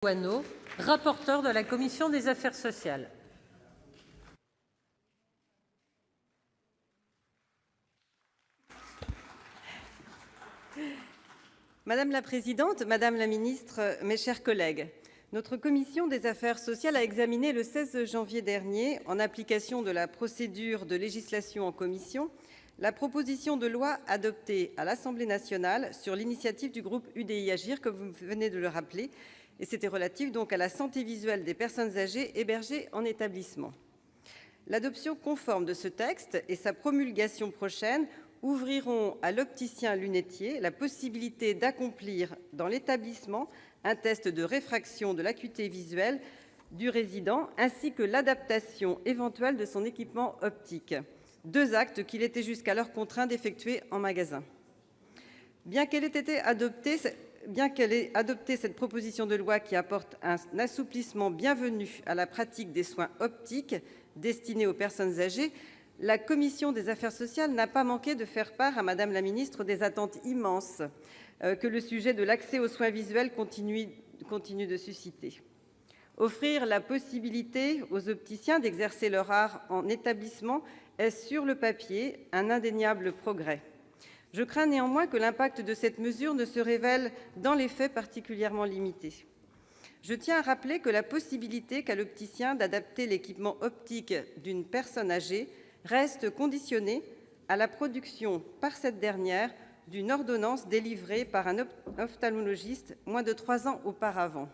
Boineau, rapporteur de la commission des affaires sociales. Madame la présidente, madame la ministre, mes chers collègues, notre commission des affaires sociales a examiné le 16 janvier dernier, en application de la procédure de législation en commission, la proposition de loi adoptée à l'Assemblée nationale sur l'initiative du groupe UDI Agir, comme vous venez de le rappeler, et c'était relatif donc à la santé visuelle des personnes âgées hébergées en établissement. L'adoption conforme de ce texte et sa promulgation prochaine ouvriront à l'opticien-lunetier la possibilité d'accomplir dans l'établissement un test de réfraction de l'acuité visuelle du résident ainsi que l'adaptation éventuelle de son équipement optique, deux actes qu'il était jusqu'alors contraint d'effectuer en magasin. Bien qu'elle ait adopté cette proposition de loi qui apporte un assouplissement bienvenu à la pratique des soins optiques destinés aux personnes âgées, la commission des affaires sociales n'a pas manqué de faire part à Madame la ministre des attentes immenses que le sujet de l'accès aux soins visuels continue de susciter. Offrir la possibilité aux opticiens d'exercer leur art en établissement est sur le papier un indéniable progrès. Je crains néanmoins que l'impact de cette mesure ne se révèle dans les faits particulièrement limité. Je tiens à rappeler que la possibilité qu'a l'opticien d'adapter l'équipement optique d'une personne âgée reste conditionnée à la production par cette dernière d'une ordonnance délivrée par un ophtalmologiste moins de 3 ans auparavant.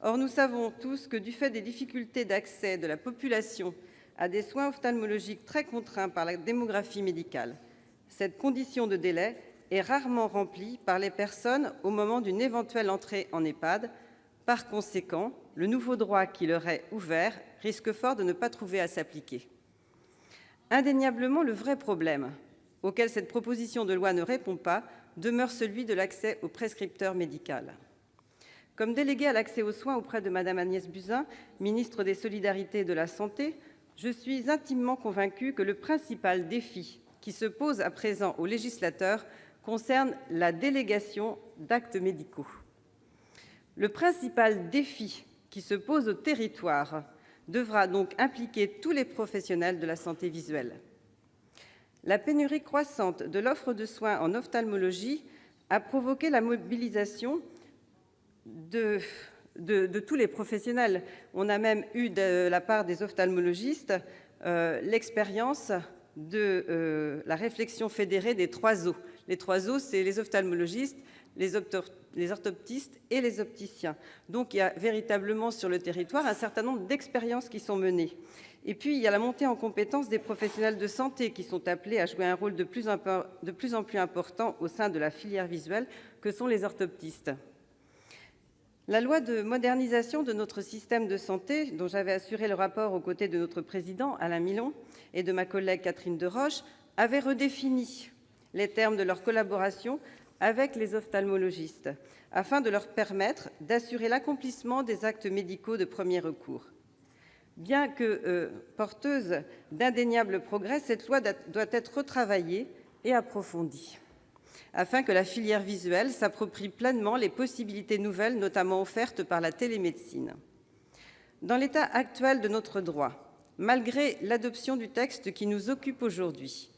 Or, nous savons tous que du fait des difficultés d'accès de la population à des soins ophtalmologiques très contraints par la démographie médicale, cette condition de délai est rarement remplie par les personnes au moment d'une éventuelle entrée en EHPAD. Par conséquent, le nouveau droit qui leur est ouvert risque fort de ne pas trouver à s'appliquer. Indéniablement, le vrai problème, auquel cette proposition de loi ne répond pas, demeure celui de l'accès au prescripteur médical. Comme déléguée à l'accès aux soins auprès de Mme Agnès Buzyn, ministre des Solidarités et de la Santé, je suis intimement convaincue que le principal défi qui se pose à présent aux législateurs concerne la délégation d'actes médicaux. Le principal défi qui se pose au territoire devra donc impliquer tous les professionnels de la santé visuelle. La pénurie croissante de l'offre de soins en ophtalmologie a provoqué la mobilisation de tous les professionnels. On a même eu de la part des ophtalmologistes l'expérience de la réflexion fédérée des 3 O. Les 3 O, c'est les ophtalmologistes, les orthoptistes et les opticiens. Donc, il y a véritablement sur le territoire un certain nombre d'expériences qui sont menées. Et puis, il y a la montée en compétence des professionnels de santé qui sont appelés à jouer un rôle de plus en plus important au sein de la filière visuelle, que sont les orthoptistes. La loi de modernisation de notre système de santé, dont j'avais assuré le rapport aux côtés de notre président, Alain Milon, et de ma collègue Catherine Deroche, avait redéfini les termes de leur collaboration avec les ophtalmologistes, afin de leur permettre d'assurer l'accomplissement des actes médicaux de premier recours. Bien que porteuse d'indéniables progrès, cette loi doit être retravaillée et approfondie, afin que la filière visuelle s'approprie pleinement les possibilités nouvelles, notamment offertes par la télémédecine. Dans l'état actuel de notre droit, malgré l'adoption du texte qui nous occupe aujourd'hui,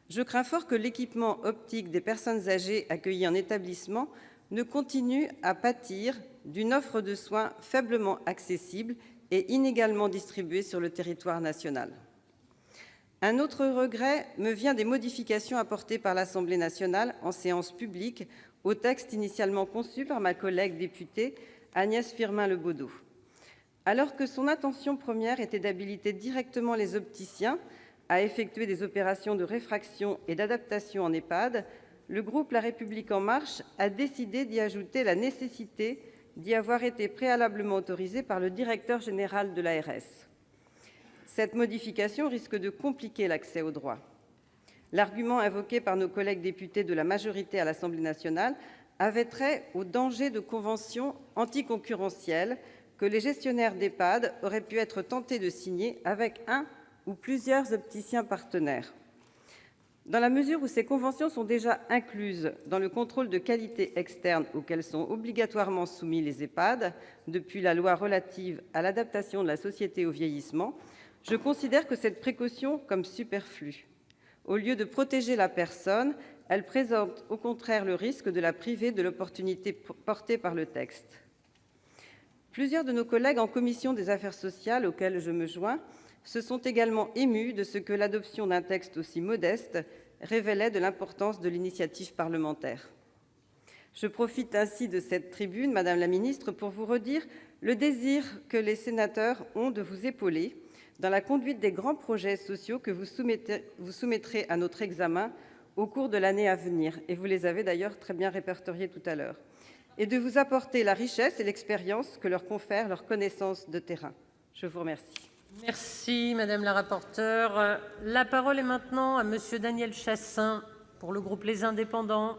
je crains fort que l'équipement optique des personnes âgées accueillies en établissement ne continue à pâtir d'une offre de soins faiblement accessible et inégalement distribuée sur le territoire national. Un autre regret me vient des modifications apportées par l'Assemblée nationale en séance publique au texte initialement conçu par ma collègue députée Agnès Firmin Le Bodo. Alors que son intention première était d'habiliter directement les opticiens à effectuer des opérations de réfraction et d'adaptation en EHPAD, le groupe La République En Marche a décidé d'y ajouter la nécessité d'y avoir été préalablement autorisé par le directeur général de l'ARS. Cette modification risque de compliquer l'accès aux droits. L'argument invoqué par nos collègues députés de la majorité à l'Assemblée nationale avait trait au danger de conventions anticoncurrentielles que les gestionnaires d'EHPAD auraient pu être tentés de signer avec un ou plusieurs opticiens partenaires. Dans la mesure où ces conventions sont déjà incluses dans le contrôle de qualité externe auquel sont obligatoirement soumis les EHPAD depuis la loi relative à l'adaptation de la société au vieillissement, je considère que cette précaution comme superflue. Au lieu de protéger la personne, elle présente au contraire le risque de la priver de l'opportunité portée par le texte. Plusieurs de nos collègues en commission des affaires sociales, auxquels je me joins, se sont également émus de ce que l'adoption d'un texte aussi modeste révélait de l'importance de l'initiative parlementaire. Je profite ainsi de cette tribune, Madame la Ministre, pour vous redire le désir que les sénateurs ont de vous épauler dans la conduite des grands projets sociaux que vous soumettrez à notre examen au cours de l'année à venir, et vous les avez d'ailleurs très bien répertoriés tout à l'heure, et de vous apporter la richesse et l'expérience que leur confère leur connaissance de terrain. Je vous remercie. Merci, Madame la rapporteure. La parole est maintenant à Monsieur Daniel Chassaing pour le groupe Les Indépendants.